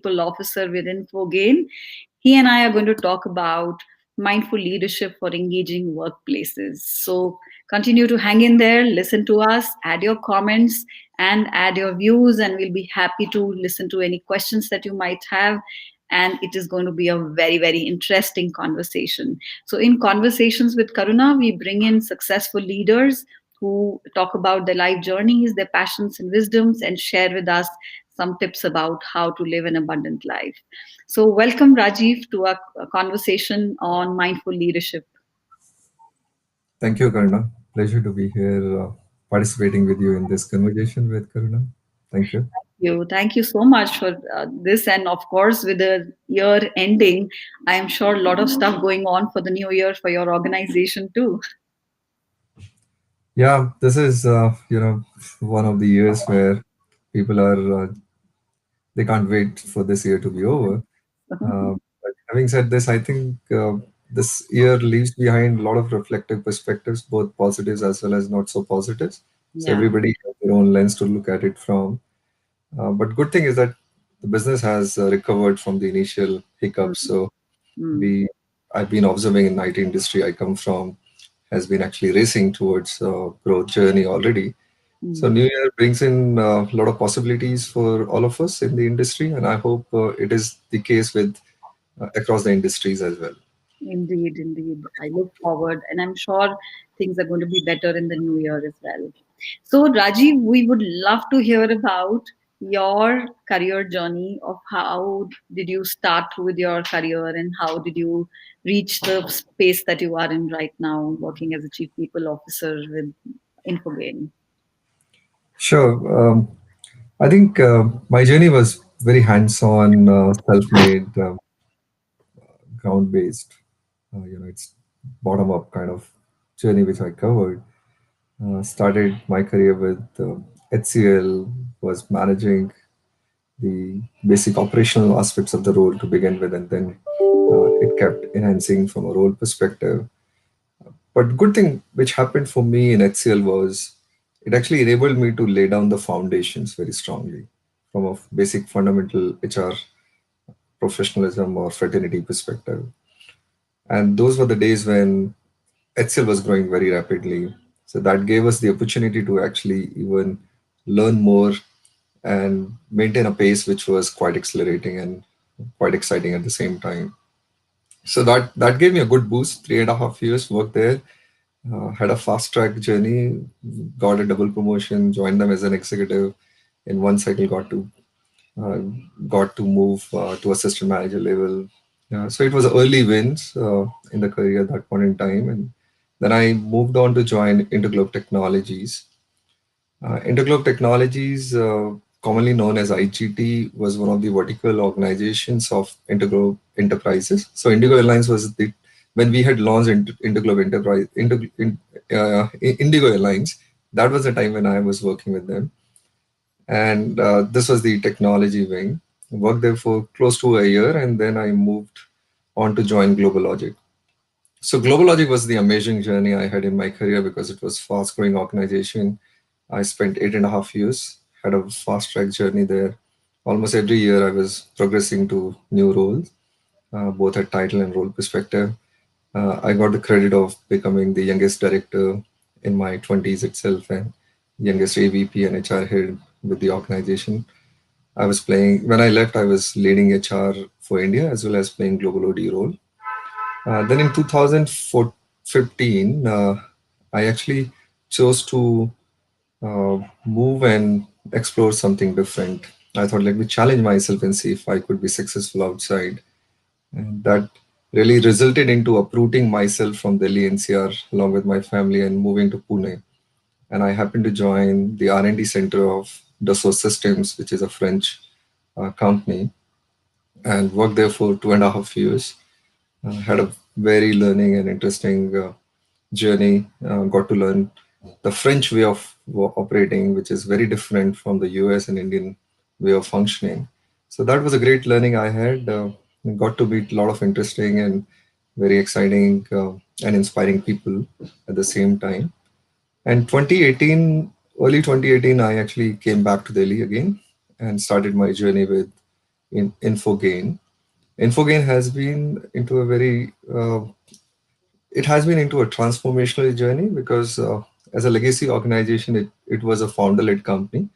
People Officer with Infogain. He and I are going to talk about mindful leadership for engaging workplaces. So continue to hang in there, listen to us, add your comments and add your views, and we'll be happy to listen to any questions that you might have. And it is going to be a very, very interesting conversation. So, in Conversations with Karuna, we bring in successful leaders who talk about their life journeys, their passions and wisdoms, and share with us some tips about how to live an abundant life. So, welcome, Rajiv, to a conversation on mindful leadership. Thank you, Karuna. Pleasure to be here participating with you in this conversation with Karuna. Thank you. Thank you so much for this. And of course, with the year ending, I am sure a lot of stuff going on for the new year for your organization too. Yeah, this is one of the years where people are they can't wait for this year to be over. But having said this, I think this year leaves behind a lot of reflective perspectives, both positives as well as not so positives. So Yeah. everybody has their own lens to look at it from. But good thing is that the business has recovered from the initial Mm, hiccups. So mm, we, I've been observing in the IT industry I come from has been actually racing towards growth journey already. So mm. New Year brings in a lot of possibilities for all of us in the industry, and I hope it is the case with across the industries as well. Indeed, indeed. I look forward, and I'm sure things are going to be better in the new year as well. So, Rajiv, we would love to hear about your career journey of how did you start with your career and how did you reach the space that you are in right now, working as a chief people officer with Infogain. Sure. I think my journey was very hands-on, self-made, ground-based. It's bottom-up kind of journey which I covered. Started my career with HCL, was managing the basic operational aspects of the role to begin with, and then it kept enhancing from a role perspective. But good thing which happened for me in HCL was it actually enabled me to lay down the foundations very strongly from a basic fundamental HR professionalism or fraternity perspective. And those were the days when HCL was growing very rapidly. So that gave us the opportunity to actually even learn more and maintain a pace which was quite accelerating and quite exciting at the same time. So that gave me a good boost. 3.5 years worked there, had a fast track journey, got a double promotion, joined them as an executive. In one cycle, uh, got to move to assistant manager level. So it was early wins in the career at that point in time, and then I moved on to join Interglobe Technologies. Interglobe Technologies, commonly known as IGT, was one of the vertical organizations of Interglobe Enterprises. So Indigo Airlines was the when we had launched Interglobe Enterprise, Indigo Airlines. That was the time when I was working with them, and this was the technology wing. Worked there for close to a year, and then I moved on to join Global Logic. So Global Logic was the amazing journey I had in my career because it was fast growing organization. I spent 8.5 years, had a fast track journey there. Almost every year I was progressing to new roles, both at title and role perspective. I got the credit of becoming the youngest director in my 20s itself and youngest AVP and HR head with the organization. I was playing, when I left, I was leading HR for India as well as playing global OD role. Then in 2015, I actually chose to move and explore something different. I thought, let me challenge myself and see if I could be successful outside. And that really resulted into uprooting myself from Delhi NCR along with my family and moving to Pune. And I happened to join the R&D center of Dassault Systems, which is a French company, and worked there for 2.5 years. Had a very learning and interesting journey. Got to learn the French way of operating, which is very different from the US and Indian way of functioning. So that was a great learning I had. Got to meet a lot of interesting and very exciting and inspiring people at the same time. And 2018, early 2018, I actually came back to Delhi again and started my journey with in Infogain. Infogain has been into a very it has been into a transformational journey because as a legacy organization, it was a founder-led company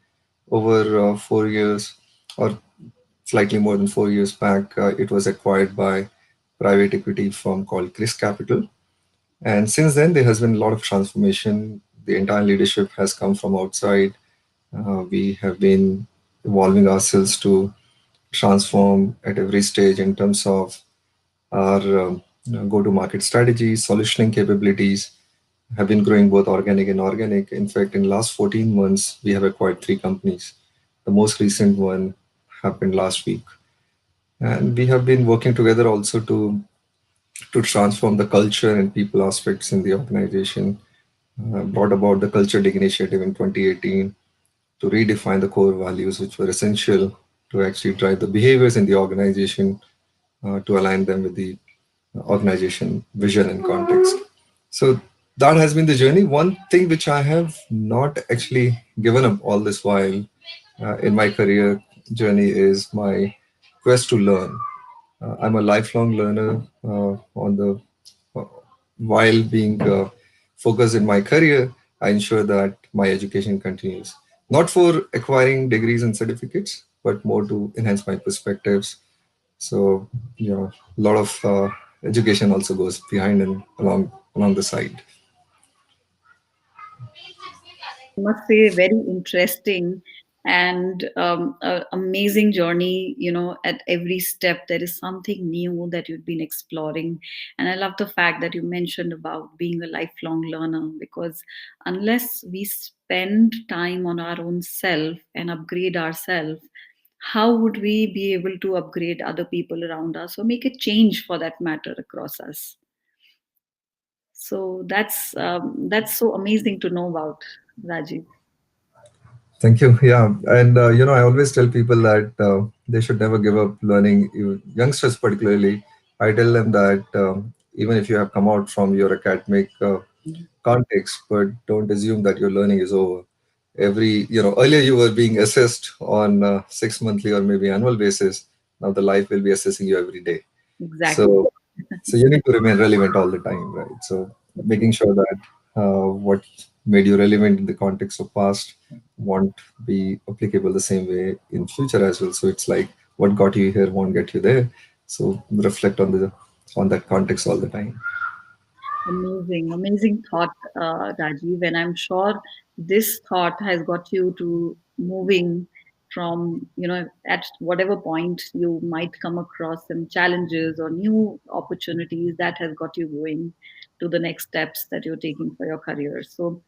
over 4 years or slightly more than 4 years back. It was acquired by private equity firm called Chris Capital. And since then, there has been a lot of transformation. The entire leadership has come from outside. We have been evolving ourselves to transform at every stage in terms of our go-to-market strategies, solutioning capabilities have been growing both organic and organic. In fact, in the last 14 months, we have acquired three companies. The most recent one happened last week. And we have been working together also to transform the culture and people aspects in the organization. Brought about the Culture Dig initiative in 2018 to redefine the core values which were essential to actually drive the behaviors in the organization to align them with the organization vision and context. So that has been the journey. One thing which I have not actually given up all this while in my career journey is my quest to learn. I'm a lifelong learner on the uh, while being focused in my career. I ensure that my education continues, not for acquiring degrees and certificates, but more to enhance my perspectives. So, a lot of education also goes behind and along the side. Must say very interesting and amazing journey. At every step there is something new that you've been exploring, and I love the fact that you mentioned about being a lifelong learner, because unless we spend time on our own self and upgrade ourselves, how would we be able to upgrade other people around us or make a change for that matter across us? So that's so amazing to know about, Rajiv. Thank you. Yeah, and I always tell people that they should never give up learning. Youngsters, particularly, I tell them that even if you have come out from your academic context, but don't assume that your learning is over. Earlier you were being assessed on 6 monthly or maybe annual basis. Now the life will be assessing you every day. Exactly. So you need to remain relevant all the time, right? So making sure that what made you relevant in the context of past won't be applicable the same way in future as well. So it's like what got you here won't get you there. So reflect on that context all the time. Amazing, amazing thought, Rajiv. And I'm sure this thought has got you to moving from, at whatever point you might come across some challenges or new opportunities, that has got you going to the next steps that you're taking for your career. So,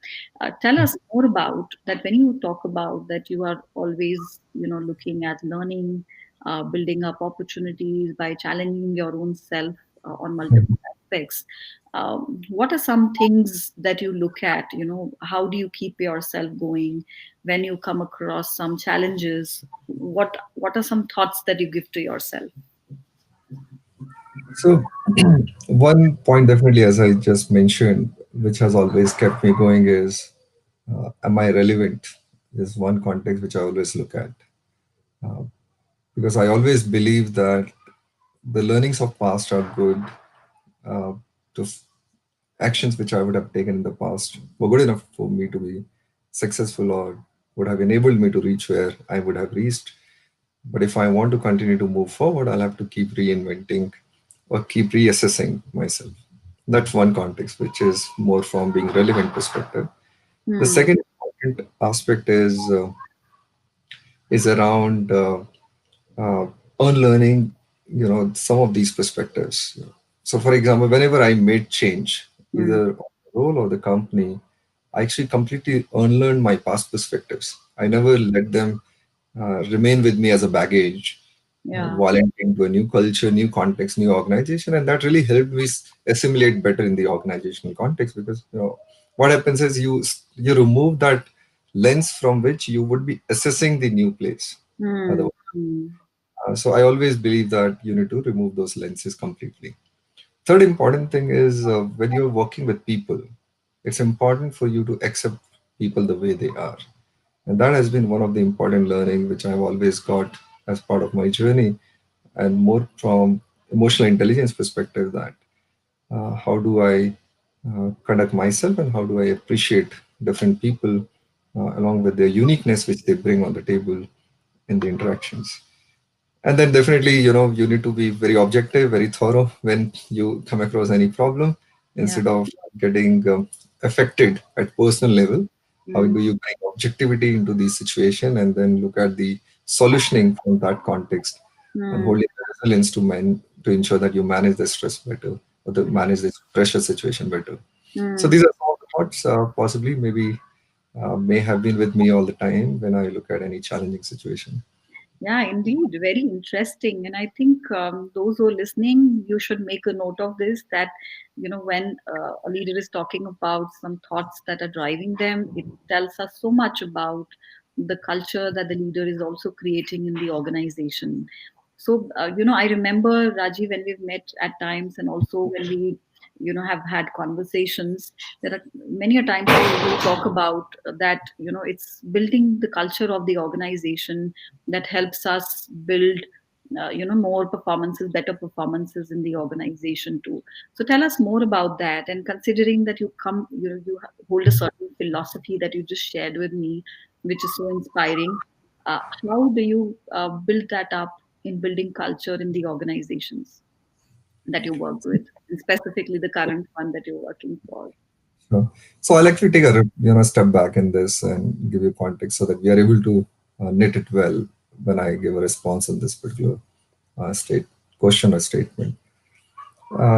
tell us more about that. When you talk about that, you are always, looking at learning, building up opportunities by challenging your own self on multiple aspects. What are some things that you look at? How do you keep yourself going when you come across some challenges? What are some thoughts that you give to yourself? So one point definitely, as I just mentioned, which has always kept me going is, am I relevant? Is one context which I always look at. Because I always believe that the learnings of past are good. Uh, to actions which I would have taken in the past were good enough for me to be successful or would have enabled me to reach where I would have reached. But if I want to continue to move forward, I'll have to keep reinventing or keep reassessing myself. That's one context, which is more from being relevant perspective. The Hmm. second important aspect is around uh, unlearning, some of these perspectives. So, for example, whenever I made change, Hmm. either on the role or the company, I actually completely unlearned my past perspectives. I never let them remain with me as a baggage. Yeah. Volunteering to a new culture, new context, new organization, and that really helped me assimilate better in the organizational context. Because what happens is you remove that lens from which you would be assessing the new place. Hmm. Hmm. So I always believe that you need to remove those lenses completely. Third important thing is when you're working with people, it's important for you to accept people the way they are. And that has been one of the important learning which I've always got. as part of my journey, and more from emotional intelligence perspective, that how do I conduct myself and how do I appreciate different people along with their uniqueness which they bring on the table in the interactions. And then definitely, you need to be very objective, very thorough when you come across any problem, Yeah. instead of getting affected at personal level. How Mm, do you bring objectivity into the situation and then look at the solutioning from that context, and mm, holding the resilience to ensure that you manage the stress better, or to manage this pressure situation better. So mm. these are some of the thoughts, possibly maybe may have been with me all the time when I look at any challenging situation. Yeah, indeed. Very interesting. And I think those who are listening, you should make a note of this that, when a leader is talking about some thoughts that are driving them, it tells us so much about the culture that the leader is also creating in the organization. So, I remember, Rajiv, when we've met at times and also when we, have had conversations, there are many a times we talk about that, it's building the culture of the organization that helps us build more performances, better performances in the organization too. So tell us more about that, and considering that you hold a certain philosophy that you just shared with me, which is so inspiring. How do you build that up in building culture in the organizations that you work with, and specifically the current one that you're working for? Sure. So I'll actually take a step back in this and give you context so that we are able to knit it well when I give a response in this particular state question or statement.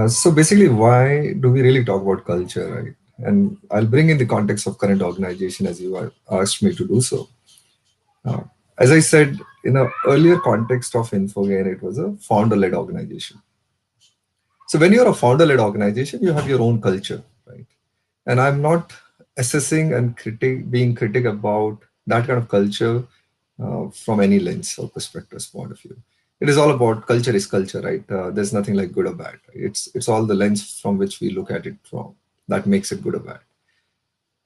So basically, why do we really talk about culture, right? And I'll bring in the context of current organization as you asked me to do so. Uh, as I said in an earlier context of Infogain, it was a founder-led organization. So when you're a founder-led organization, you have your own culture, right? And I'm not assessing and being critic about that kind of culture from any lens or perspective point of view. It is all about culture is culture, right? There's nothing like good or bad. Right? It's all the lens from which we look at it from that makes it good or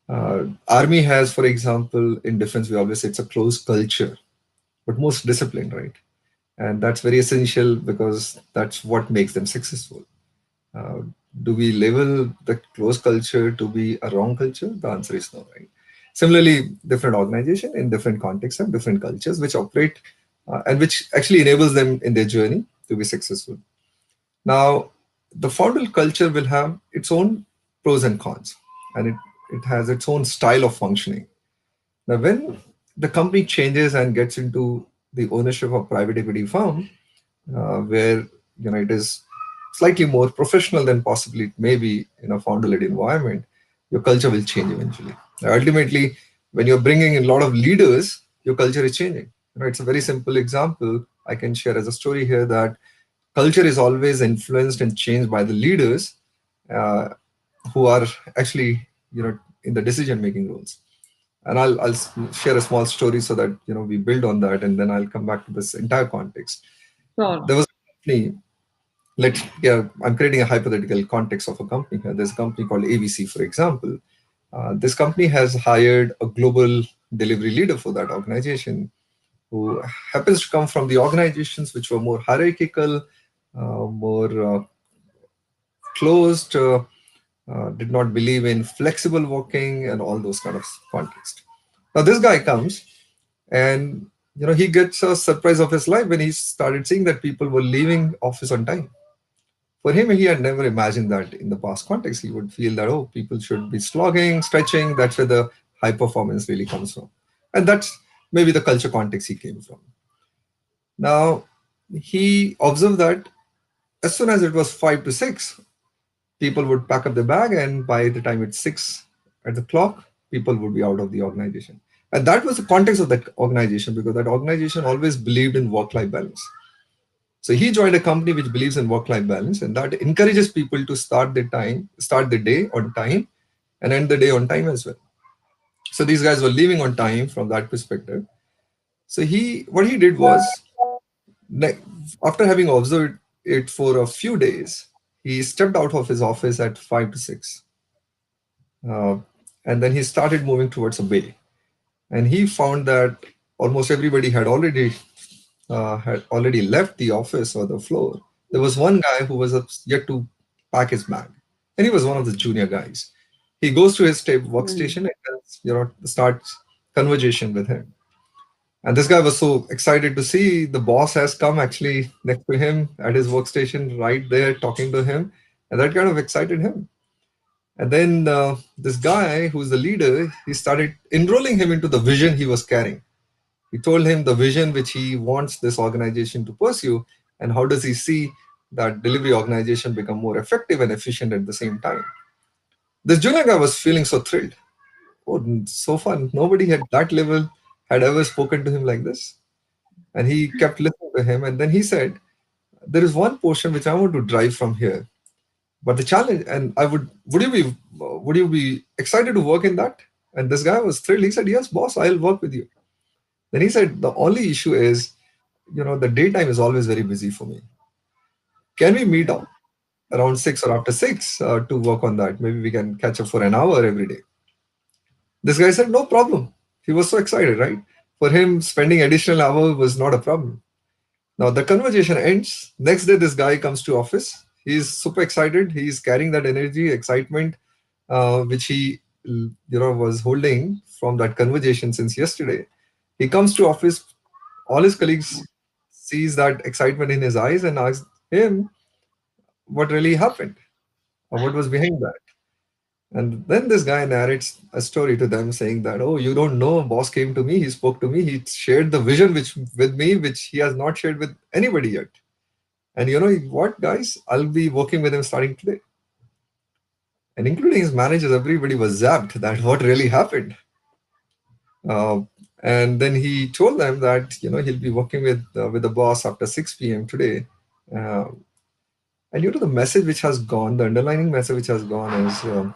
bad. Army has, for example, in defense, we always say it's a close culture, but most disciplined, right? And that's very essential because that's what makes them successful. uh, do we label the close culture to be a wrong culture? The answer is no, right? Similarly, different organization in different contexts have different cultures which operate and which actually enables them in their journey to be successful. Now, the founder culture will have its own pros and cons, and it has its own style of functioning. Now, when the company changes and gets into the ownership of private equity firm, where it is slightly more professional than possibly it may be in a founder-led environment, your culture will change eventually. Ultimately, when you're bringing in a lot of leaders, your culture is changing. It's a very simple example I can share as a story here that culture is always influenced and changed by the leaders uh, who are actually in the decision-making roles. And I'll share a small story so that we build on that, and then I'll come back to this entire context. Sure. There was a company. I'm creating a hypothetical context of a company here. There's a company called ABC, for example. This company has hired a global delivery leader for that organization who happens to come from the organizations which were more hierarchical, more closed, did not believe in flexible working and all those kind of context. Now this guy comes and he gets a surprise of his life when he started seeing that people were leaving office on time. For him, he had never imagined that in the past context. He would feel that, oh, people should be slogging, stretching. That's where the high performance really comes from. And that's maybe the culture context he came from. Now, he observed that as soon as it was 5 to 6, people would pack up their bag, and by the time it's 6 at the clock, people would be out of the organization. And that was the context of that organization because that organization always believed in work life balance. So he joined a company which believes in work-life balance, and that encourages people to start the day on time, and end the day on time as well. So these guys were leaving on time from that perspective. So what he did was, ne- after having observed it for a few days, he stepped out of his office at 5 to 6, uh, and then he started moving towards a bay. And he found that almost everybody had already had already left the office or the floor, there was one guy who was yet to pack his bag, and he was one of the junior guys. He goes to his Mm. workstation and starts conversation with him. And this guy was so excited to see the boss has come actually next to him at his workstation, right there talking to him, and that kind of excited him. And then this guy, who's the leader, he started enrolling him into the vision he was carrying. He told him the vision which he wants this organization to pursue, and how does he see that delivery organization become more effective and efficient at the same time. This junior guy was feeling so thrilled. Oh, so fun. Nobody at that level had ever spoken to him like this. And he kept listening to him. And then he said, there is one portion which I want to drive from here. But the challenge, and would you be excited to work in that? And this guy was thrilled. He said, yes, boss, I'll work with you. Then he said, the only issue is, the daytime is always very busy for me. Can we meet up around 6 or after 6 to work on that? Maybe we can catch up for an hour every day. This guy said, no problem. He was so excited, right? For him, spending additional hour was not a problem. Now the conversation ends. Next day, this guy comes to office. He's super excited. He's carrying that energy, excitement, which he was holding from that conversation since yesterday. He comes to office. All his colleagues sees that excitement in his eyes and asks him what really happened or what was behind that. And then this guy narrates a story to them saying that, oh, you don't know, boss came to me, he spoke to me, he shared the vision which with me, which he has not shared with anybody yet. And you know what, guys? I'll be working with him starting today. And including his managers, everybody was zapped that what really happened. Uh, and then he told them that he'll be working with the boss after 6 p.m. today. Uh, and the message which has gone, the underlining message which has gone is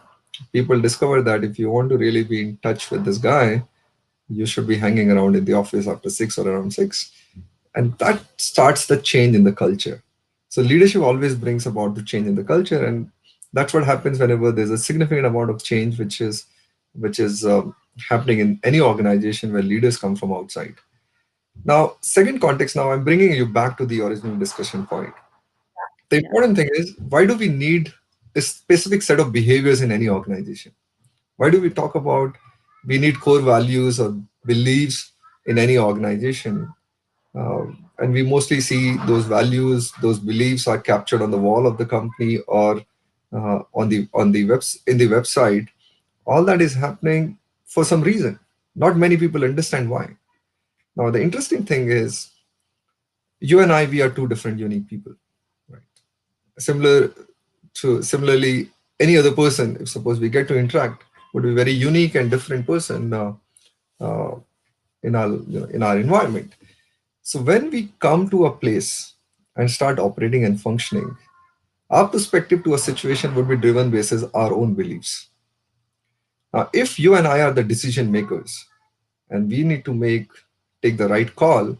people discover that if you want to really be in touch with this guy, you should be hanging around in the office after 6 or around 6. And that starts the change in the culture. So leadership always brings about the change in the culture, and that's what happens whenever there's a significant amount of change which is happening in any organization where leaders come from outside. Now, second context, now I'm bringing you back to the original discussion point. The Yeah. important thing is, why do we need a specific set of behaviors in any organization? Why do we talk about we need core values or beliefs in any organization? And we mostly see those values, those beliefs are captured on the wall of the company or in the website. All that is happening for some reason. Not many people understand why. Now, the interesting thing is, you and I, we are two different, unique people, right? Similarly, any other person, if suppose we get to interact, would be very unique and different person uh, in our environment. So when we come to a place and start operating and functioning, our perspective to a situation would be driven basis our own beliefs. Now, if you and I are the decision makers and we need to take the right call,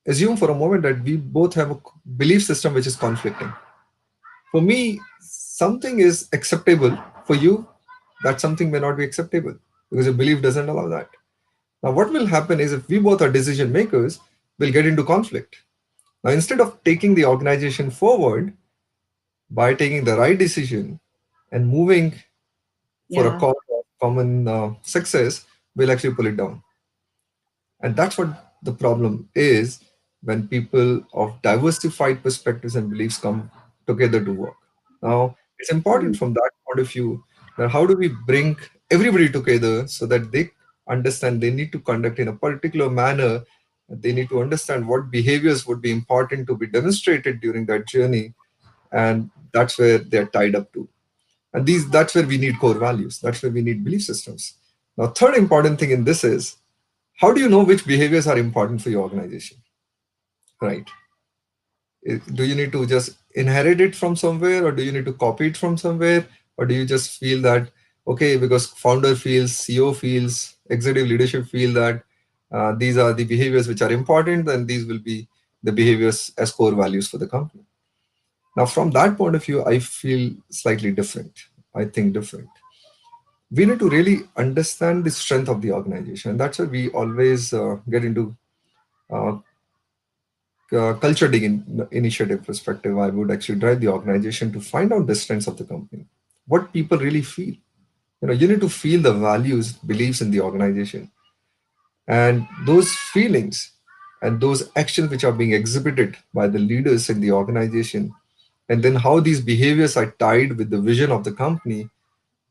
assume for a moment that we both have a belief system which is conflicting. For me, something is acceptable. For you, that something may not be acceptable because your belief doesn't allow that. Now, what will happen is if we both are decision makers, we'll get into conflict. Now, instead of taking the organization forward by taking the right decision and moving for a Yeah. cause of common success, we'll actually pull it down. And that's what the problem is when people of diversified perspectives and beliefs come together to work. Now, it's important Mm. from that point of view that how do we bring everybody together so that they understand they need to conduct in a particular manner. They need to understand what behaviors would be important to be demonstrated during that journey. And that's where they're tied up to. And that's where we need core values. That's where we need belief systems. Now, third important thing in this is, how do you know which behaviors are important for your organization? Right? Do you need to just inherit it from somewhere, or do you need to copy it from somewhere, or do you just feel that okay, because founder feels, CEO feels, executive leadership feel that these are the behaviors which are important, then these will be the behaviors as core values for the company. Now, from that point of view, I feel slightly different. I think different. We need to really understand the strength of the organization. And that's why we always get into uh, culture initiative perspective, I would actually drive the organization to find out the strengths of the company, what people really feel. You need to feel the values, beliefs in the organization, and those feelings and those actions which are being exhibited by the leaders in the organization, and then how these behaviors are tied with the vision of the company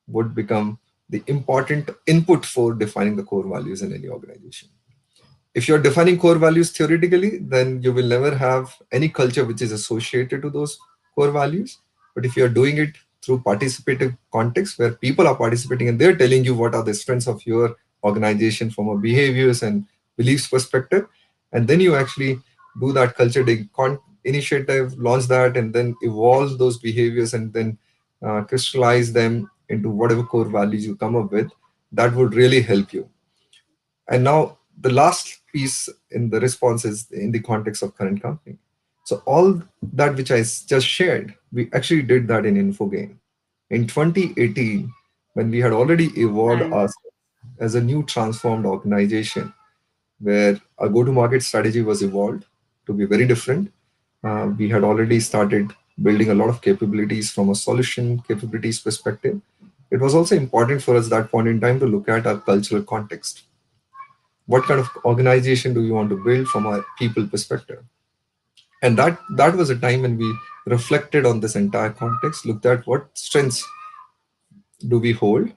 would become the important input for defining the core values in any organization. If you're defining core values theoretically, then you will never have any culture which is associated to those core values. But if you're doing it through participative context where people are participating and they're telling you what are the strengths of your organization from a behaviors and beliefs perspective, and then you actually do that culture initiative, launch that, and then evolve those behaviors and then crystallize them into whatever core values you come up with, that would really help you. And now the last piece in the response is in the context of current company. So all that which just shared, we actually did that in Infogain. In 2018, when we had already evolved Nice. us as a new transformed organization, where our go-to-market strategy was evolved to be very different. We had already started building a lot of capabilities from a solution capabilities perspective. It was also important for us that point in time to look at our cultural context. What kind of organization do you want to build from a people perspective? And that was a time when we reflected on this entire context, looked at what strengths do we hold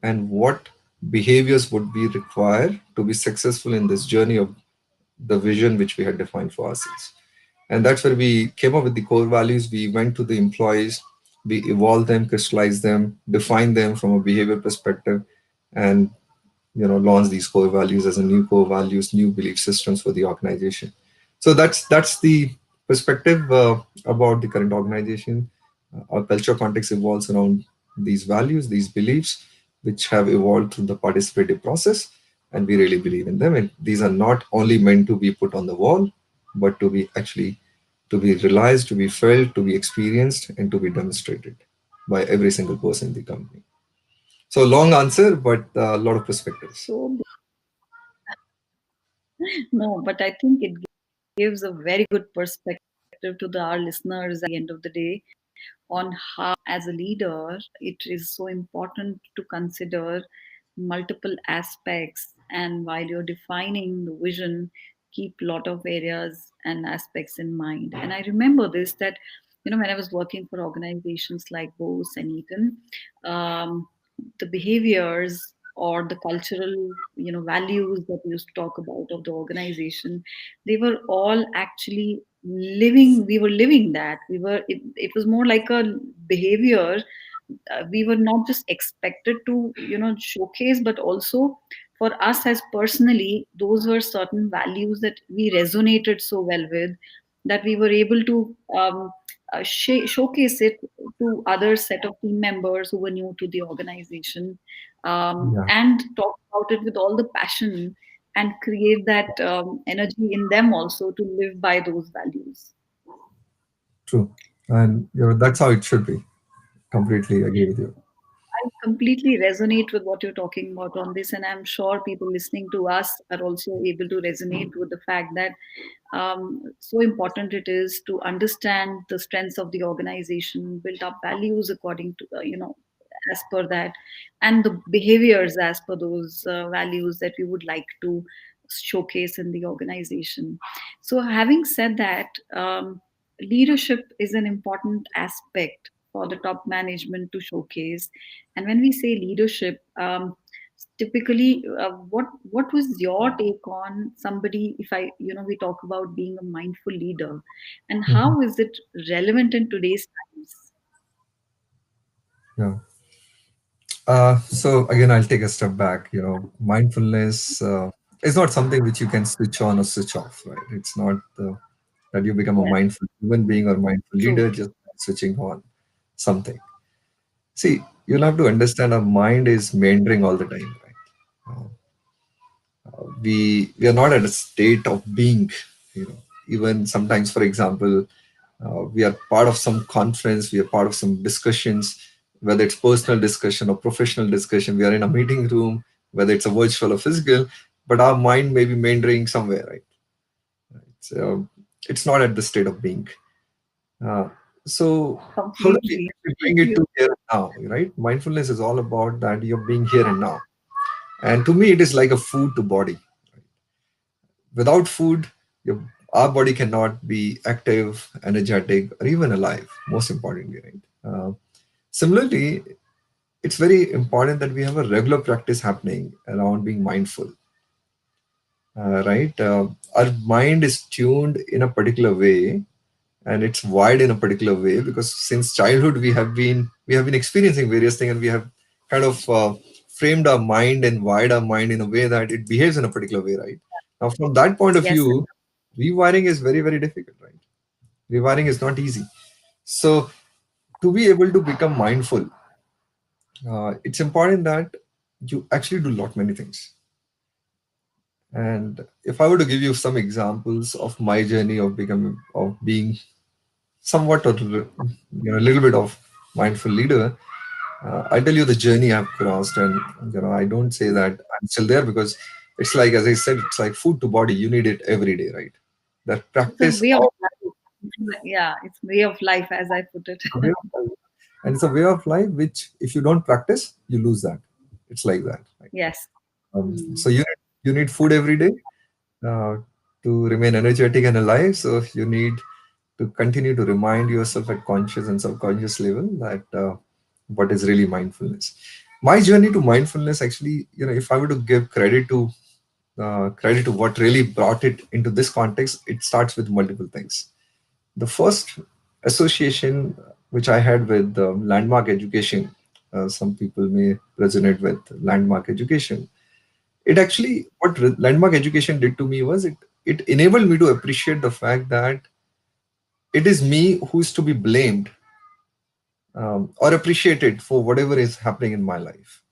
and what behaviors would be required to be successful in this journey of the vision which we had defined for ourselves. And that's where we came up with the core values. We went to the employees, we evolved them, crystallized them, defined them from a behavior perspective, and launch these core values as a new core values, new belief systems for the organization. So that's the perspective about the current organization. Our culture context evolves around these values, these beliefs, which have evolved through the participative process, and we really believe in them. And these are not only meant to be put on the wall, but to be actually to be realized, to be felt, to be experienced, and to be demonstrated by every single person in the company. So long answer, but a lot of perspectives. So, no, but I think it gives a very good perspective to our listeners at the end of the day on how, as a leader, it is so important to consider multiple aspects. And while you're defining the vision, keep a lot of areas and aspects in mind. And I remember this that, when I was working for organizations like Bose and Eaton, um, the behaviors or the cultural values that we used to talk about of the organization, they were all actually living we were living that we were it was more like a behavior. We were not just expected to showcase, but also for us as personally, those were certain values that we resonated so well with, that we were able to showcase it to other set of team members who were new to the organization, Yeah, and talk about it with all the passion and create that energy in them also to live by those values. true. And that's how it should be. Completely agree with you. I completely resonate with what you're talking about on this, and I'm sure people listening to us are also able to resonate with the fact that so important it is to understand the strengths of the organization, build up values according to as per that, and the behaviors as per those values that we would like to showcase in the organization. So, having said that, leadership is an important aspect for the top management to showcase. And when we say leadership, typically, what was your take on somebody? If we talk about being a mindful leader, and Mhm. how is it relevant in today's times? Yeah. So again, I'll take a step back. Mindfulness is not something which you can switch on or switch off, right? It's not that you become a Yes, mindful human being or mindful true. leader just by switching on something. See, you'll have to understand our mind is meandering all the time, right? We are not at a state of being. Even sometimes, for example, we are part of some conference, we are part of some discussions, whether it's personal discussion or professional discussion. We are in a meeting room, whether it's a virtual or physical, but our mind may be meandering somewhere, right? So, It's not at the state of being. Uh, so how do we Completely. actually bring it to here and now, right? Mindfulness is all about that you're being here and now. And to me, it is like a food to body. Without food, our body cannot be active, energetic, or even alive, most importantly, right? Similarly, it's very important that we have a regular practice happening around being mindful, right? Our mind is tuned in a particular way, and it's wired in a particular way because since childhood we have been experiencing various things, and we have kind of framed our mind and wired our mind in a way that it behaves in a particular way, right? Now from that point of Yes. view, rewiring is very, very difficult, right? Rewiring is not easy. So to be able to become mindful, it's important that you actually do lot many things. And if I were to give you some examples of my journey of becoming of being somewhat or a little bit of mindful leader, I tell you the journey I've crossed, and I don't say that I'm still there because it's like, as I said, it's like food to body. You need it every day, right? That It's a practice way of of life. Yeah, it's way of life, as I put it. a way of life. And it's a way of life which, if you don't practice, you lose that. It's like that. Right? Yes. Mm. So you need food every day uh, to remain energetic and alive. So you need to continue to remind yourself at conscious and subconscious level that what is really mindfulness. My journey to mindfulness, actually, if I were to give credit to what really brought it into this context, it starts with multiple things. The first association which I had with landmark education, some people may resonate with landmark education. It actually, what landmark education did to me was it enabled me to appreciate the fact that it is me who is to be blamed or appreciated for whatever is happening in my life.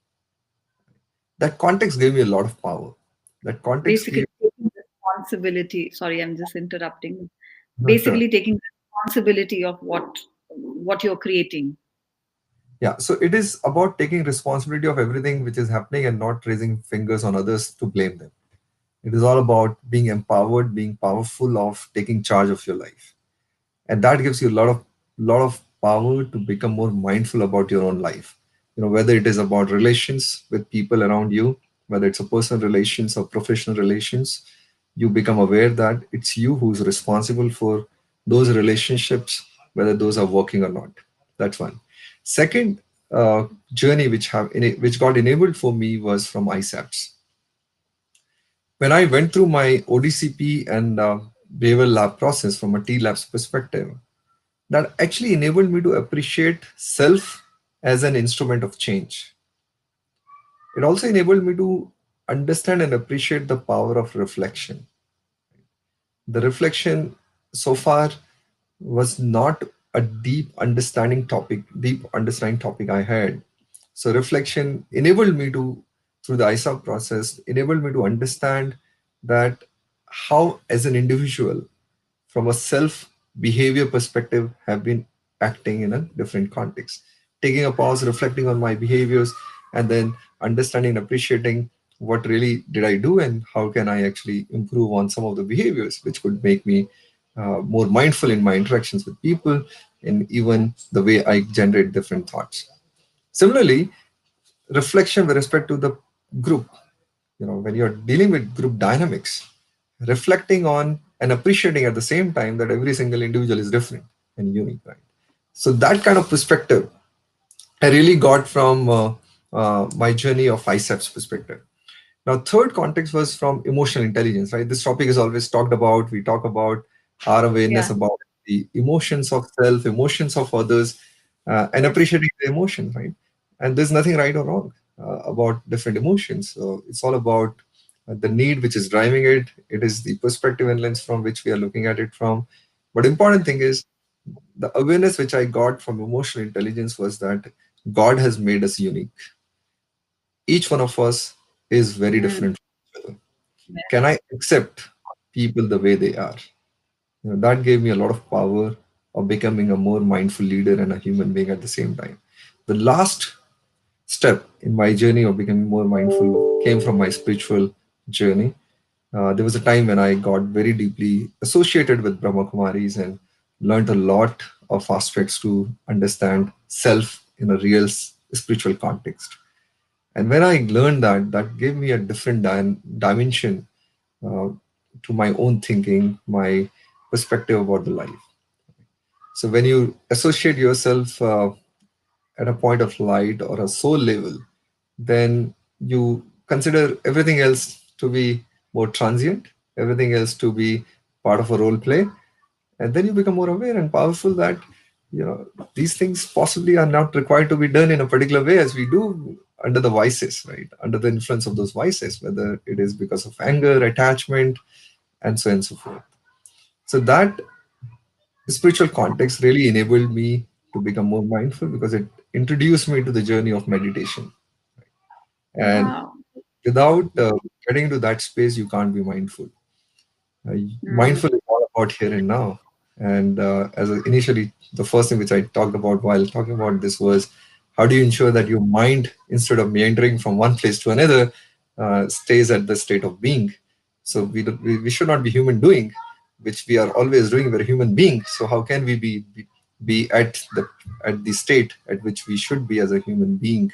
That context gave me a lot of power. That context Basically, gave. taking responsibility. Sorry, I'm just interrupting. No, sure. Basically, taking responsibility of what you're creating. Yeah, so it is about taking responsibility of everything which is happening and not raising fingers on others to blame them. It is all about being empowered, being powerful, of taking charge of your life, and that gives you a lot of power to become more mindful about your own life. Whether it is about relations with people around you, whether it's a personal relations or professional relations, you become aware that it's you who's responsible for those relationships, whether those are working or not. That's one. Second journey which got enabled for me was from ISAPs. When I went through my ODCP and behavioral lab process from a T labs perspective, that actually enabled me to appreciate self as an instrument of change. It also enabled me to understand and appreciate the power of reflection. The reflection so far was not a deep understanding topic I had. So reflection enabled me to, through the ISAP process, enabled me to understand that how, as an individual, from a self behavior perspective, have been acting in a different context. Taking a pause, reflecting on my behaviors, and then understanding and appreciating what really did I do and how can I actually improve on some of the behaviors which could make me more mindful in my interactions with people and even the way I generate different thoughts. Similarly, reflection with respect to the group, when you're dealing with group dynamics, reflecting on and appreciating at the same time that every single individual is different and unique, right? So that kind of perspective I really got from my journey of ICEP's perspective. Now, third context was from emotional intelligence, right? This topic is always talked about. We talk about our awareness Yeah. about the emotions of self, emotions of others, and Yes. appreciating the emotions, right? And there's nothing right or wrong about different emotions. So it's all about the need which is driving it. It is the perspective and lens from which we are looking at it from. But important thing is the awareness which I got from emotional intelligence was that God has made us unique. Each one of us is very Mm. different from each other. Can Yes. I accept people the way they are? That gave me a lot of power of becoming a more mindful leader and a human being at the same time. The last step in my journey of becoming more mindful came from my spiritual journey. There was a time when I got very deeply associated with Brahma Kumaris and learned a lot of aspects to understand self in a real spiritual context. And when I learned that, that gave me a different dimension uh, to my own thinking, my perspective about the life. So when you associate yourself at a point of light or a soul level, then you consider everything else to be more transient, everything else to be part of a role play, and then you become more aware and powerful that these things possibly are not required to be done in a particular way as we do under the vices, right? Under the influence of those vices, whether it is because of anger, attachment, and so on and so forth. So that spiritual context really enabled me to become more mindful because it introduced me to the journey of meditation. And Wow. without getting into that space, you can't be mindful. Mm. Mindful is all about here and now. And initially, the first thing which I talked about while talking about this was how do you ensure that your mind, instead of meandering from one place to another, stays at the state of being. So we should not be human doing, which we are always doing. We're human beings. So how can we be at the state at which we should be as a human being?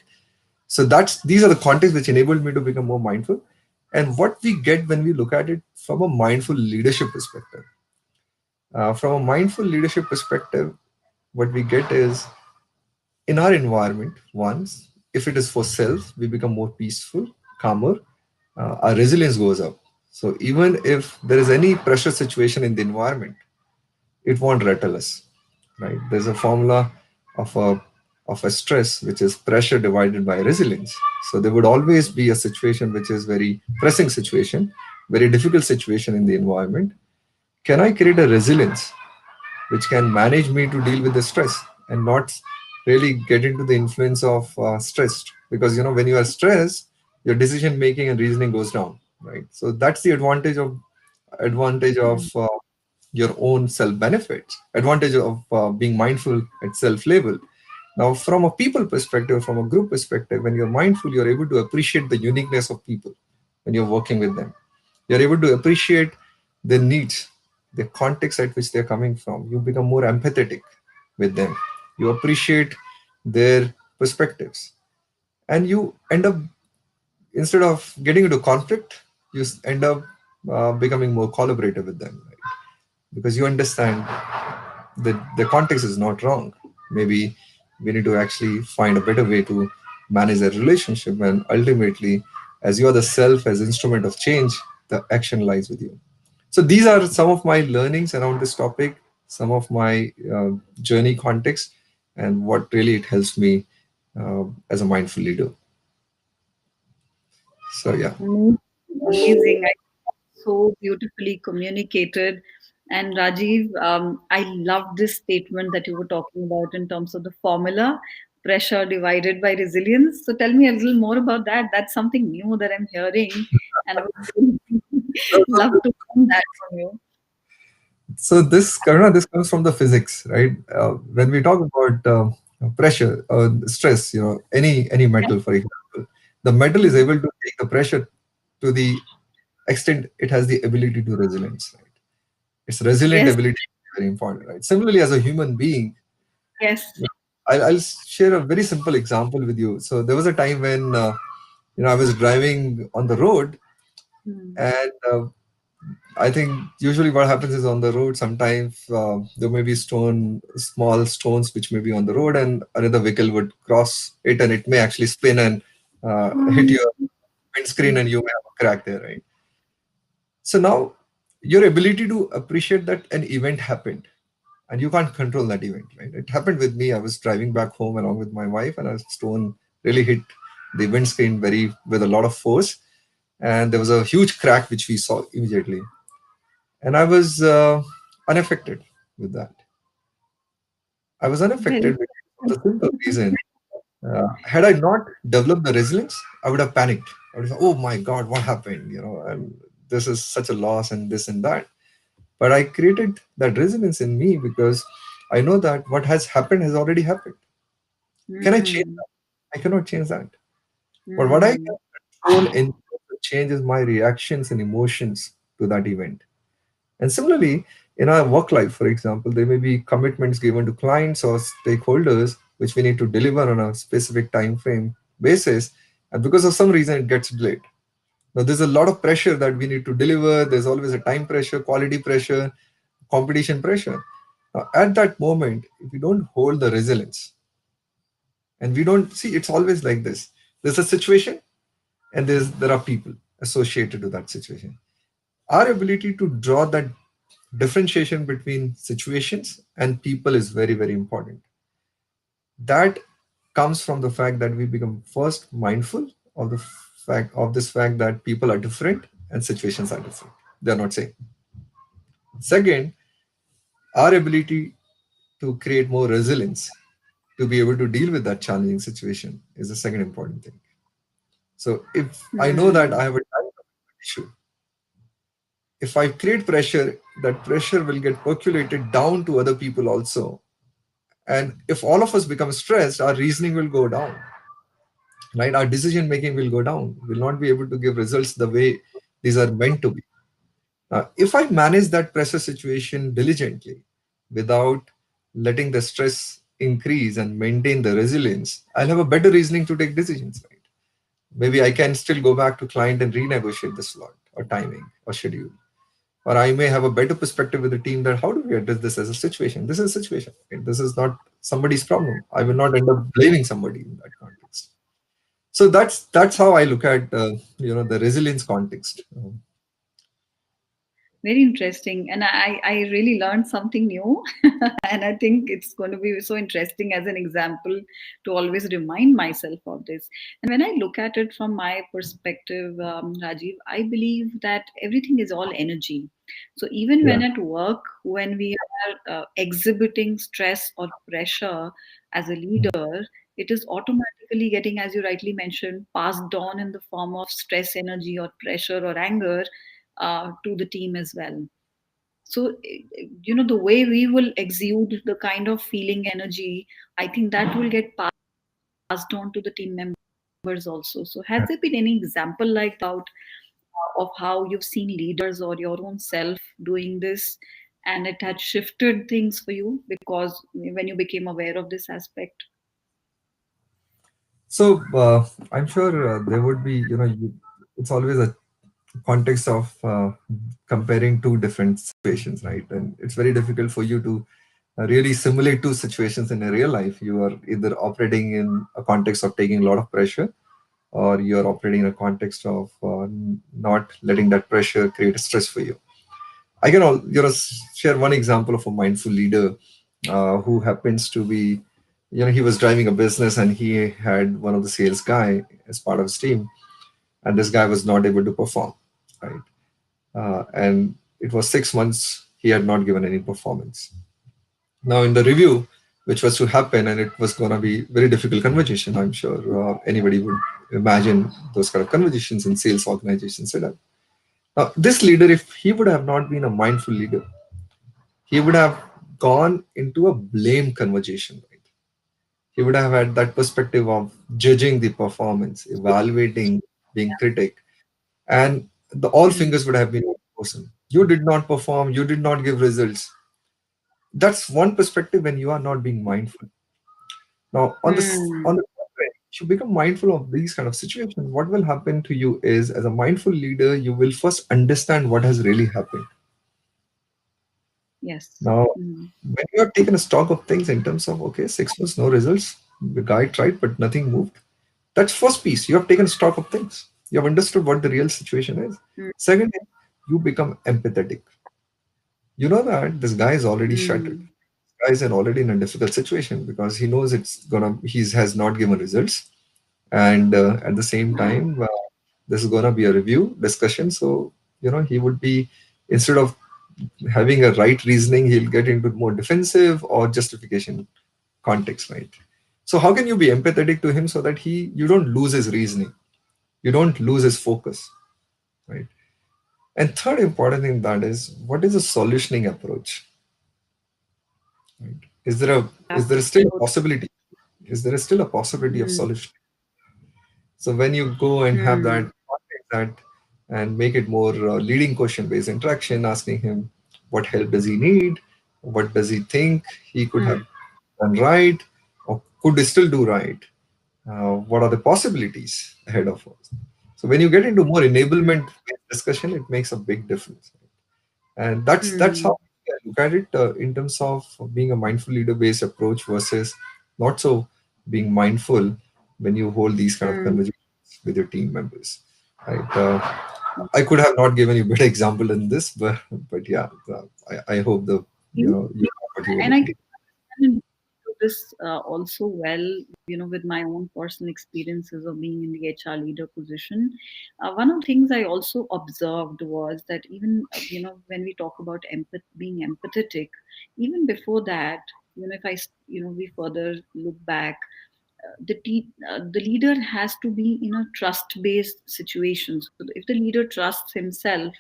So that's these are the contexts which enabled me to become more mindful. And what we get when we look at it from a mindful leadership perspective. From a mindful leadership perspective, what we get is in our environment, once, if it is for self, we become more peaceful, calmer, our resilience goes up. So even if there is any pressure situation in the environment, it won't rattle us, right? There's a formula of a stress which is pressure divided by resilience. So there would always be a situation which is very pressing situation, very difficult situation in the environment. Can I create a resilience which can manage me to deal with the stress and not really get into the influence of stress? Because when you are stressed, your decision making and reasoning goes down, right? So that's the advantage of your own self benefits, advantage of being mindful at self level. Now, from a people perspective, from a group perspective, when you're mindful, you're able to appreciate the uniqueness of people when you're working with them. You're able to appreciate their needs, the context at which they're coming from. You become more empathetic with them. You appreciate their perspectives. And you end up, instead of getting into conflict, you end up becoming more collaborative with them, right? Because you understand that the context is not wrong. Maybe we need to actually find a better way to manage that relationship. And ultimately, as you are the self as instrument of change, the action lies with you. So these are some of my learnings around this topic, some of my journey context, and what really it helps me as a mindful leader. So yeah. Amazing. Amazing. So beautifully communicated. And Rajiv, I love this statement that you were talking about in terms of the formula pressure divided by resilience. So tell me a little more about that. That's something new that I'm hearing, and I would really So, love to learn that from you. so this Karuna, this comes from the physics, right? When we talk about pressure, stress, any Yeah. metal, for example, the metal is Mm. able to take the pressure to the extent it has the ability to resilience, right? Its resilient Yes. ability is very important, right? Similarly, as a human being, Yes. I'll share a very simple example with you. So there was a time when I was driving on the road, Mm. and I think usually what happens is on the road sometimes there may be small stones which may be on the road, and another vehicle would cross it, and it may actually spin and hit your windscreen, and you may have a crack there, right? So now your ability to appreciate that an event happened, and you can't control that event, right? It happened with me. I was driving back home along with my wife, and a stone really hit the windscreen very with a lot of force, and there was a huge crack which we saw immediately, and I was unaffected with that. I was Very. unaffected for the simple reason. Had I not developed the resilience, I would have panicked. I would have, oh my God, what happened? And this is such a loss and this and that. But I created that resilience in me because I know that what has happened has already happened. Can I change Mm. that? I cannot change that. But what I Mm. can control and changes my reactions and emotions to that event. And similarly, in our work life, for example, there may be commitments given to clients or stakeholders which we need to deliver on a specific time frame basis, and because of some reason it gets delayed. Now, there's a lot of pressure that we need to deliver. There's always a time pressure, quality pressure, competition pressure. Now, at that moment, if we don't hold the resilience, and we don't see, it's always like this. There's a situation, and there are people associated to that situation. Our ability to draw that differentiation between situations and people is very, very important. That comes from the fact that we become first mindful of the fact of this fact that people are different and situations are different. They are not same. Second, our ability to create more resilience to be able to deal with that challenging situation is the second important thing. So if I know that I Hmm. have a time issue, if I create pressure, that pressure will get percolated down to other people also. And if all of us become stressed, our reasoning will go down, right? Our decision making will go down. We'll not be able to give results the way these are meant to be. If I manage that pressure situation diligently without letting the stress increase and maintain the resilience, I'll have a better reasoning to take decisions, right? Maybe I can still go back to client and renegotiate the slot or timing or schedule. Or I may have a better perspective with the team that how do we address this as a situation? This is a situation. Right? This is not somebody's problem. I will not end up blaming somebody in that context. So that's how I look at the resilience context. Very interesting. And I really learned something new. And I think it's going to be so interesting as an example to always remind myself of this. And when I look at it from my perspective, Rajiv, I believe that everything is all energy. So even Yeah. when at work, when we are exhibiting stress or pressure as a leader, it is automatically getting, as you rightly mentioned, passed on in the form of stress, energy, or pressure or anger to the team as well. So the way we will exude the kind of feeling energy, I think that will get passed on to the team members also. So has there been any example like that of how you've seen leaders or your own self doing this, and it had shifted things for you because when you became aware of this aspect? So I'm sure there would be, it's always a context of comparing two different situations, right? And it's very difficult for you to really simulate two situations in a real life. You are either operating in a context of taking a lot of pressure, or you're operating in a context of not letting that pressure create stress for you. I can share one example of a mindful leader who happens to be, he was driving a business and he had one of the sales guy as part of his team, and this guy was not able to perform, right? And it was 6 months he had not given any performance. Now in the review, which was to happen, and it was going to be very difficult conversation. I'm sure anybody would imagine those kind of conversations in sales organizations set up. Now, this leader, if he would have not been a mindful leader, he would have gone into a blame conversation, right? He would have had that perspective of judging the performance, evaluating, being critic, and all Hmm. fingers would have been on the person. You did not perform, you did not give results. That's one perspective when you are not being mindful. Now, Hmm. on the contrary, if you become mindful of these kind of situations, what will happen to you is, as a mindful leader, you will first understand what has really happened. Yes. Now, Hmm. when you have taken a stock of things in terms of, okay, 6 months, no results, the guy tried, but nothing moved. That's first piece. You have taken stock of things. You have understood what the real situation is. Second, you become empathetic. You know that this guy is already shattered. Hmm. Guy is already in a difficult situation because he knows he has not given results, and at the same time, this is gonna be a review discussion. So he would be, instead of having a right reasoning, he'll get into more defensive or justification context, right? So how can you be empathetic to him so that you don't lose his reasoning, you don't lose his focus, right? And third important thing, that is, what is a solutioning approach, right? Is there still a possibility? Is there still a possibility of Hmm. solution? So when you go and have that Hmm. context, that and make it more leading question based interaction, asking him what help does he need, what does he think he could have done right, or could still do right, what are the possibilities ahead of us. So when you get into more enablement discussion, it makes a big difference, and that's how Hmm. I look at it in terms of being a mindful leader based approach versus not so being mindful when you hold these kind of Hmm. conversations with your team members, right? I could have not given you a better example in this, but yeah, I hope the Hmm. you know what you were And I looking. can understand this also well, with my own personal experiences of being in the HR leader position. One of the things I also observed was that even, when we talk about being empathetic, even before that, if we further look back, the leader has to be in a trust based situation. So if the leader trusts himself,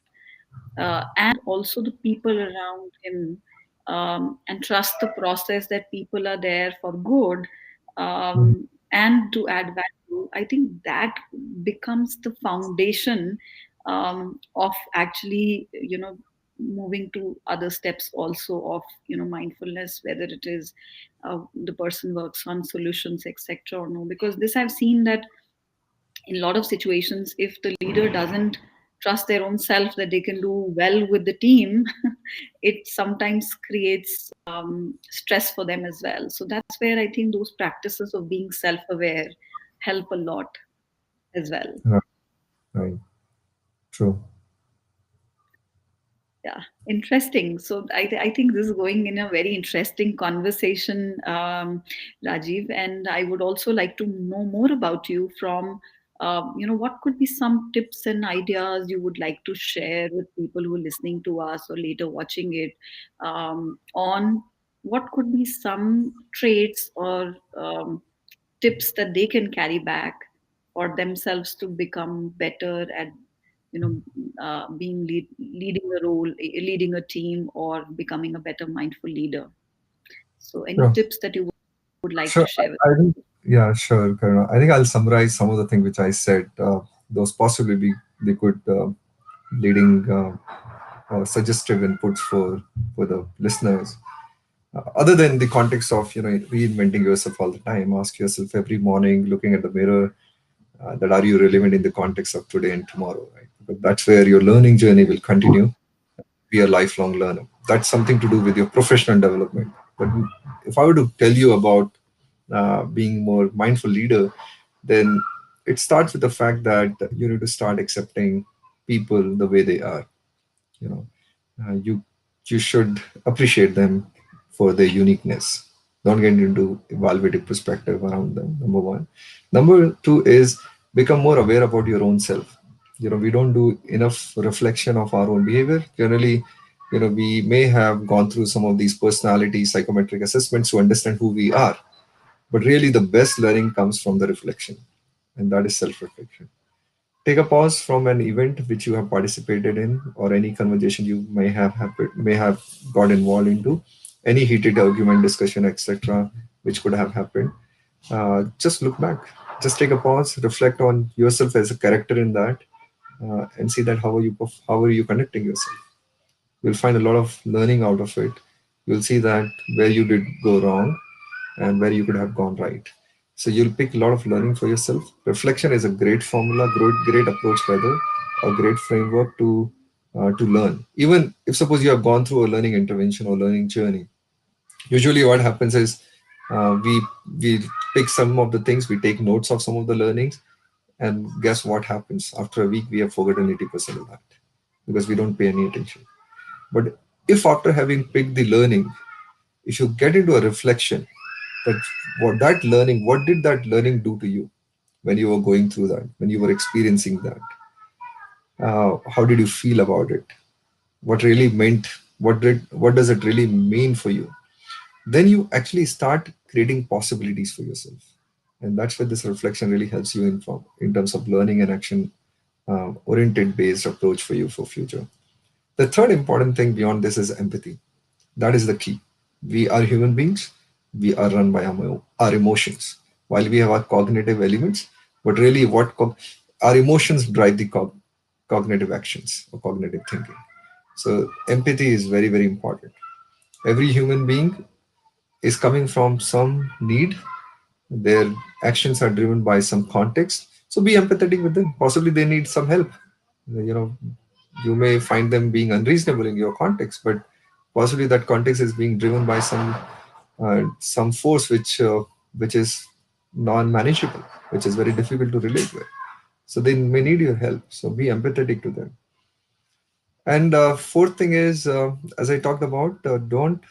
and also the people around him, and trust the process that people are there for good, Mhm. and to add value, I think that becomes the foundation, of actually, moving to other steps also of, mindfulness, whether it is the person works on solutions, etc., or no. Because this I've seen that in a lot of situations, if the leader doesn't trust their own self that they can do well with the team, it sometimes creates stress for them as well. So that's where I think those practices of being self-aware help a lot as well. Right, right, true. Yeah, interesting. So I think this is going in a very interesting conversation, Rajiv. And I would also like to know more about you from, what could be some tips and ideas you would like to share with people who are listening to us or later watching it, on what could be some traits or tips that they can carry back for themselves to become better at, you know leading a role, leading a team, or becoming a better mindful leader. So any Sure. tips that you would like to Sure. share with I think, yeah, sure, Karuna. I think I'll summarize some of the things which I said. Those possibly be they could leading suggestive inputs for the listeners. Other than the context of reinventing yourself all the time, ask yourself every morning, looking at the mirror, that are you relevant in the context of today and tomorrow, right? Because that's where your learning journey will continue. Be a lifelong learner. That's something to do with your professional development. But if I were to tell you about being more mindful leader, then it starts with the fact that you need to start accepting people the way they are. You know, you should appreciate them for their uniqueness. Don't get into evaluative perspective around them. Number one. Number two is become more aware about your own self. We don't do enough reflection of our own behavior. Generally, we may have gone through some of these personality psychometric assessments to understand who we are, but really the best learning comes from the reflection, and that is self-reflection. Take a pause from an event which you have participated in, or any conversation you may have got involved into, any heated argument, discussion, etc., which could have happened. Just look back. Just take a pause, reflect on yourself as a character in that, and see that how are you conducting yourself. You'll find a lot of learning out of it. You'll see that where you did go wrong and where you could have gone right. So you'll pick a lot of learning for yourself. Reflection is a great formula, great approach rather, a great framework to learn. Even if suppose you have gone through a learning intervention or learning journey, usually what happens is we pick some of the things, we take notes of some of the learnings, and guess what happens? After a week, we have forgotten 80% of that because we don't pay any attention. But if after having picked the learning, if you get into a reflection, that what did that learning do to you when you were going through that, when you were experiencing that? How did you feel about it? What really meant? What does it really mean for you? Then you actually start creating possibilities for yourself, and that's where this reflection really helps you in terms of learning and action oriented based approach for you for future. The third important thing beyond this is empathy. That is the key. We are human beings. We are run by our emotions. While we have our cognitive elements, but really, our emotions drive the cognitive actions or cognitive thinking. So empathy is very, very important. Every human being is coming from some need. Their actions are driven by some context. So be empathetic with them. Possibly they need some help. You know, you may find them being unreasonable in your context, but possibly that context is being driven by some force which is non-manageable, which is very difficult to relate with. So they may need your help. So be empathetic to them. And fourth thing is, as I talked about, don't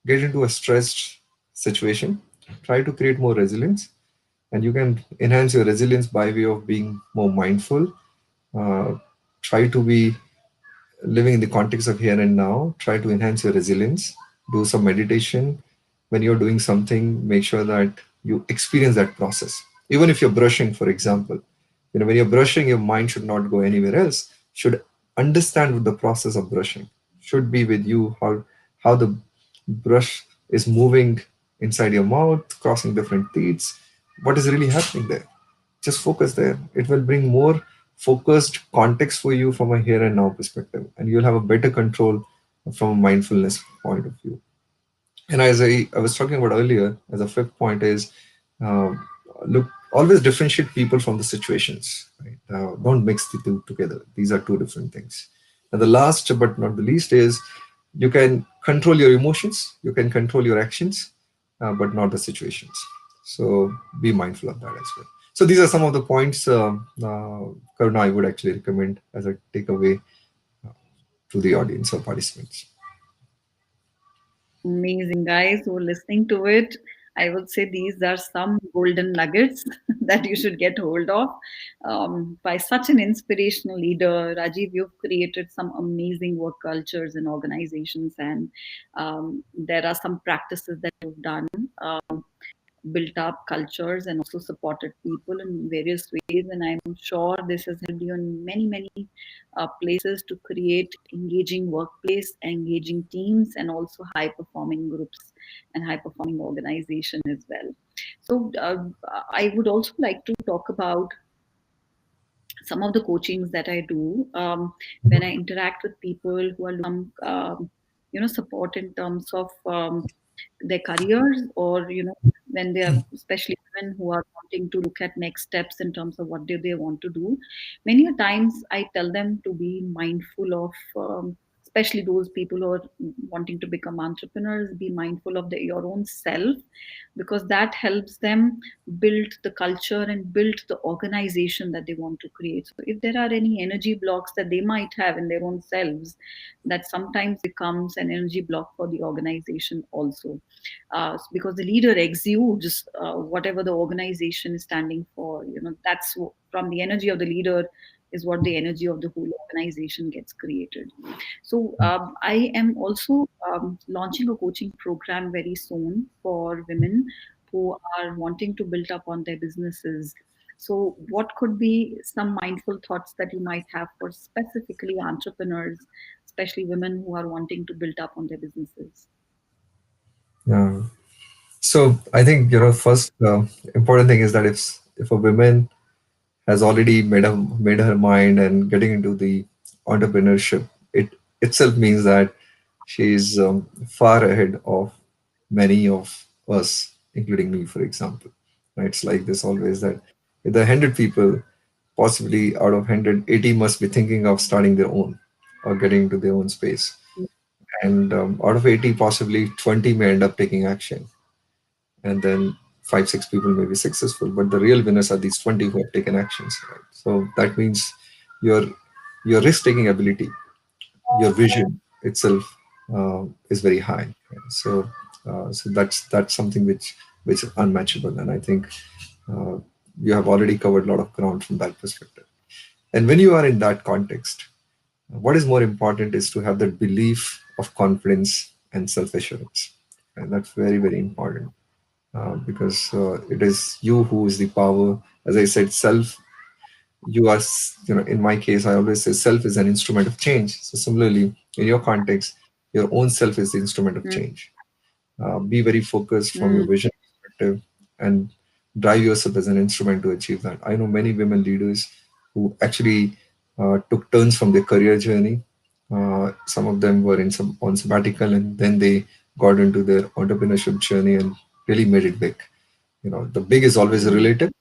get into a stressed situation. Try to create more resilience, and you can enhance your resilience by way of being more mindful. Uh, Try to be living in the context of here and now. Try to enhance your resilience. Do some meditation. When you're doing something, make sure that you experience that process. Even if you're brushing, for example, when you're brushing, your mind should not go anywhere else. Should understand the process of brushing. Should be with you how the brush is moving inside your mouth, crossing different teeth. What is really happening there? Just focus there. It will bring more focused context for you from a here and now perspective, and you'll have a better control from a mindfulness point of view. And as I was talking about earlier, as a fifth point is, um, look, always differentiate people from the situations. Right? Don't mix the two together. These are two different things. And the last but not the least is, you can control your emotions, you can control your actions, but not the situations. So be mindful of that as well. So these are some of the points, Karuna, I would actually recommend as a takeaway to the audience or participants. Amazing, guys who are listening to it. I would say these are some golden nuggets that you should get hold of. By such an inspirational leader, Rajiv, you've created some amazing work cultures in organizations, and there are some practices that you've done. Built up cultures and also supported people in various ways. And I'm sure this has helped you in many, many places to create engaging workplace, engaging teams, and also high performing groups and high performing organization as well. So I would also like to talk about some of the coachings that I do when I interact with people who are support in terms of their careers, or when they are, especially women who are wanting to look at next steps in terms of what do they want to do. Many a times I tell them to be mindful of especially those people who are wanting to become entrepreneurs, be mindful of your own self, because that helps them build the culture and build the organization that they want to create. So if there are any energy blocks that they might have in their own selves, that sometimes becomes an energy block for the organization also, because the leader exudes whatever the organization is standing for. That's from the energy of the leader is what the energy of the whole organization gets created. So I am also launching a coaching program very soon for women who are wanting to build up on their businesses. So, what could be some mindful thoughts that you might have for specifically entrepreneurs, especially women who are wanting to build up on their businesses? Yeah. So I think, first important thing is that if a woman has already made her mind and getting into the entrepreneurship, it itself means that she's far ahead of many of us, including me, for example. Right? It's like this always, that if there are 100 people, possibly out of 100, 80 must be thinking of starting their own or getting into their own space. And out of 80, possibly 20 may end up taking action, and then 5 6 people may be successful, but the real winners are these 20 who have taken actions, right? So that means your your risk taking ability, your vision itself is very high, right? So that's something which is unmatchable, and I think uh, you have already covered a lot of ground from that perspective. And when you are in that context, what is more important is to have that belief of confidence and self assurance, and that's very, very important, because it is you who is the power. As I said, self. In my case, I always say self is an instrument of change. So similarly, in your context, your own self is the instrument of Mm, change. Be very focused from your mm, vision perspective, and drive yourself as an instrument to achieve that. I know many women leaders who actually took turns from their career journey. Some of them were in some on sabbatical, and then they got into their entrepreneurship journey and really made it big. The big is always Mm. relative.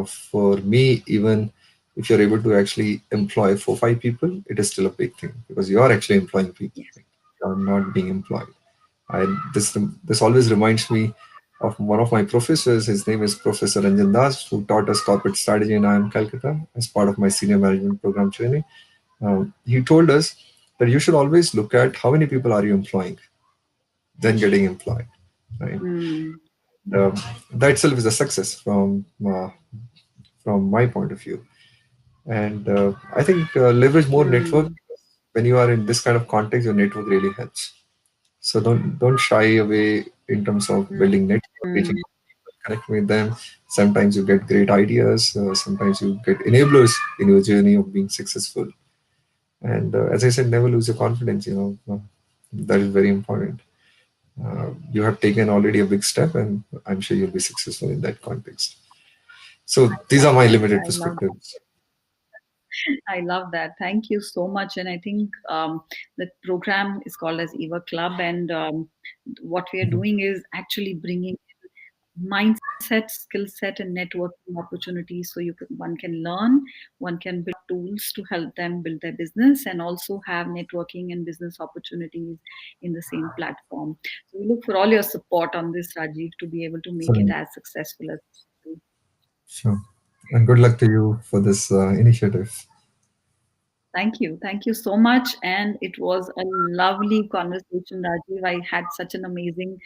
For me, even if you're able to actually employ 4 5 people, it is still a big thing because you are actually employing people. Yes. You're not being employed. I this always reminds me of one of my professors. His name is Professor Ranjan Das, who taught us corporate strategy in IIM Calcutta as part of my senior management program training. He told us that you should always look at how many people are you employing, then getting employed, right? Mm. Um, that itself is a success from my point of view. And I think leverage more network. Mm. When you are in this kind of context, your network really helps. So don't shy away in terms of building network, reaching Mm. out to people, connecting with them. Sometimes you get great ideas. Sometimes you get enablers in your journey of being successful. And as I said, never lose your confidence. That is very important. You have taken already a big step, and I'm sure you'll be successful in that context. So these are Love my that. limited I love perspectives. I love that. Thank you so much. And I think the program is called as Eva Club, and what we are Mhm. doing is actually bringing mindset, skill set, and networking opportunities. So one can learn, one can build tools to help them build their business, and also have networking and business opportunities in the same platform. So we look for all your support on this, Rajiv, to be able to make it So, as successful as possible. sure. And good luck to you for this initiative. Thank you. Thank you so much. And it was a lovely conversation, Rajiv. I had such an amazing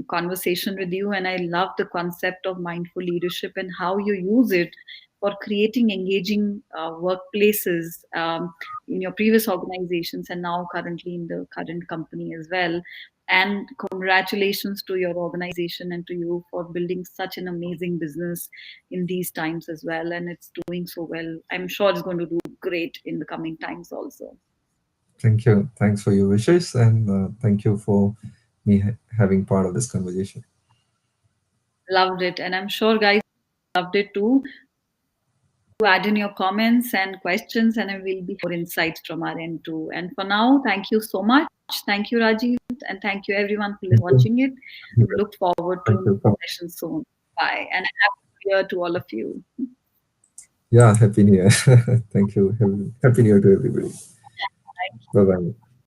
conversation with you. And I love the concept of mindful leadership and how you use it for creating engaging workplaces in your previous organizations and now currently in the current company as well. And congratulations to your organization and to you for building such an amazing business in these times as well. And it's doing so well. I'm sure it's going to do great in the coming times also. Thank you. Thanks for your wishes, and thank you for me having part of this conversation. Loved it. And I'm sure guys loved it too. To add in your comments and questions, and I will be more insights from our end too. And for now, thank you so much. Thank you, Rajiv, and thank you everyone for Thank you. watching it. We look forward to Thank you. new sessions soon. Bye, and happy New Year to all of you. Yeah, happy New Year. Thank you. Happy New Year to everybody. Bye bye.